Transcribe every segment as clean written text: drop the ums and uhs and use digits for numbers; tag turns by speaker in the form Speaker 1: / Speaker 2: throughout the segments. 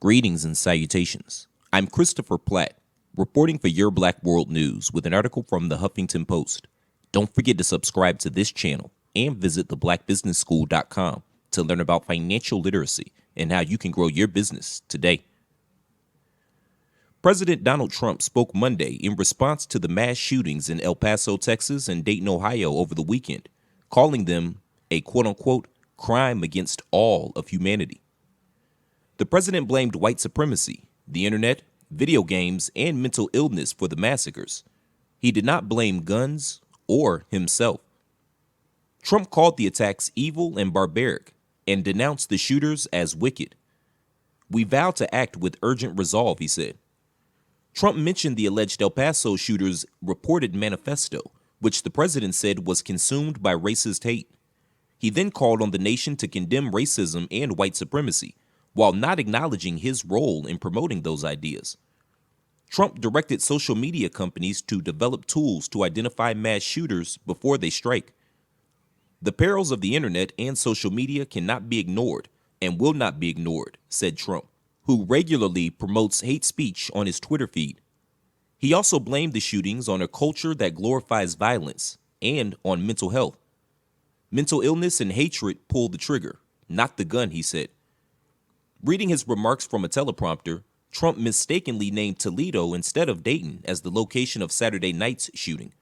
Speaker 1: Greetings and salutations. I'm Christopher Platt, reporting for Your Black World News with an article from the Huffington Post. Don't forget to subscribe to this channel and visit theblackbusinessschool.com to learn about financial literacy and how you can grow your business today. President Donald Trump spoke Monday in response to the mass shootings in El Paso, Texas and Dayton, Ohio over the weekend, calling them a quote-unquote crime against all of humanity. The president blamed white supremacy, the internet, video games, and mental illness for the massacres. He did not blame guns or himself. Trump called the attacks evil and barbaric and denounced the shooters as wicked. "We vow to act with urgent resolve," he said. Trump mentioned the alleged El Paso shooters' reported manifesto, which the president said was consumed by racist hate. He then called on the nation to condemn racism and white supremacy, while not acknowledging his role in promoting those ideas. Trump directed social media companies to develop tools to identify mass shooters before they strike. "The perils of the internet and social media cannot be ignored and will not be ignored," said Trump, who regularly promotes hate speech on his Twitter feed. He also blamed the shootings on a culture that glorifies violence and on mental health. "Mental illness and hatred pull the trigger, not the gun," he said. Reading his remarks from a teleprompter, Trump mistakenly named Toledo instead of Dayton as the location of Saturday night's shooting.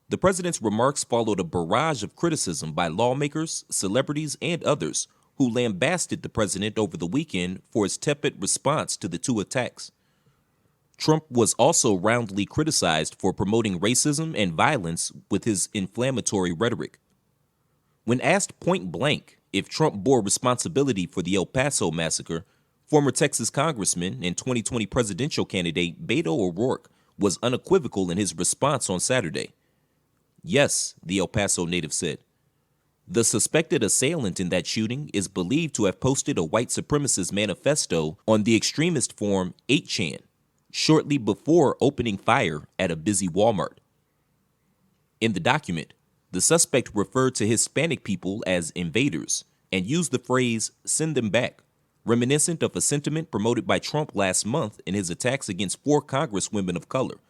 Speaker 1: The president's remarks followed a barrage of criticism by lawmakers, celebrities, and others who lambasted the president over the weekend for his tepid response to the two attacks. Trump was also roundly criticized for promoting racism and violence with his inflammatory rhetoric. When asked point blank if Trump bore responsibility for the El Paso massacre, former Texas Congressman and 2020 presidential candidate Beto O'Rourke was unequivocal in his response on Saturday. "Yes," the El Paso native said. "The suspected assailant in that shooting is believed to have posted a white supremacist manifesto on the extremist forum 8chan shortly before opening fire at a busy Walmart." In the document, the suspect referred to Hispanic people as invaders and used the phrase "send them back," reminiscent of a sentiment promoted by Trump last month in his attacks against 4 congresswomen of color,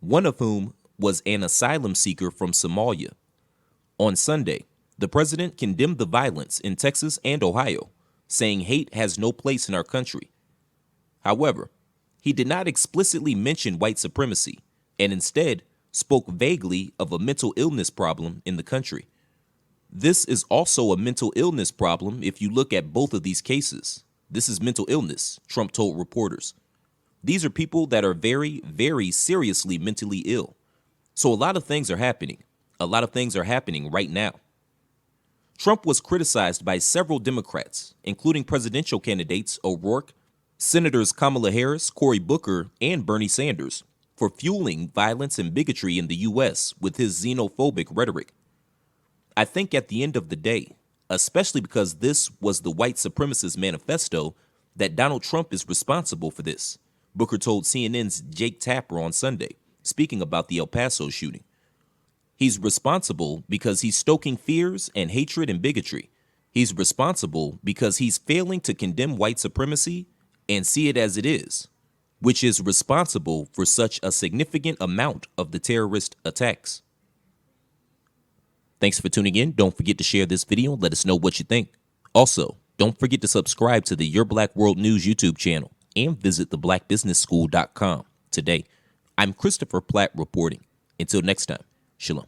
Speaker 1: one of whom was an asylum seeker from Somalia. On Sunday, the president condemned the violence in Texas and Ohio, saying hate has no place in our country. However, he did not explicitly mention white supremacy and instead spoke vaguely of a mental illness problem in the country. "This is also a mental illness problem if you look at both of these cases. This is mental illness," Trump told reporters. "These are people that are very, very seriously mentally ill. So a lot of things are happening. A lot of things are happening right now." Trump was criticized by several Democrats, including presidential candidates O'Rourke, Senators Kamala Harris, Cory Booker, and Bernie Sanders, for fueling violence and bigotry in the U.S. with his xenophobic rhetoric. "I think at the end of the day, especially because this was the white supremacist manifesto, that Donald Trump is responsible for this," Booker told CNN's Jake Tapper on Sunday, speaking about the El Paso shooting. "He's responsible because he's stoking fears and hatred and bigotry. He's responsible because he's failing to condemn white supremacy and see it as it is, which is responsible for such a significant amount of the terrorist attacks." Thanks for tuning in. Don't forget to share this video and let us know what you think. Also, don't forget to subscribe to the Your Black World News YouTube channel and visit theblackbusinessschool.com today. I'm Christopher Platt reporting. Until next time, shalom.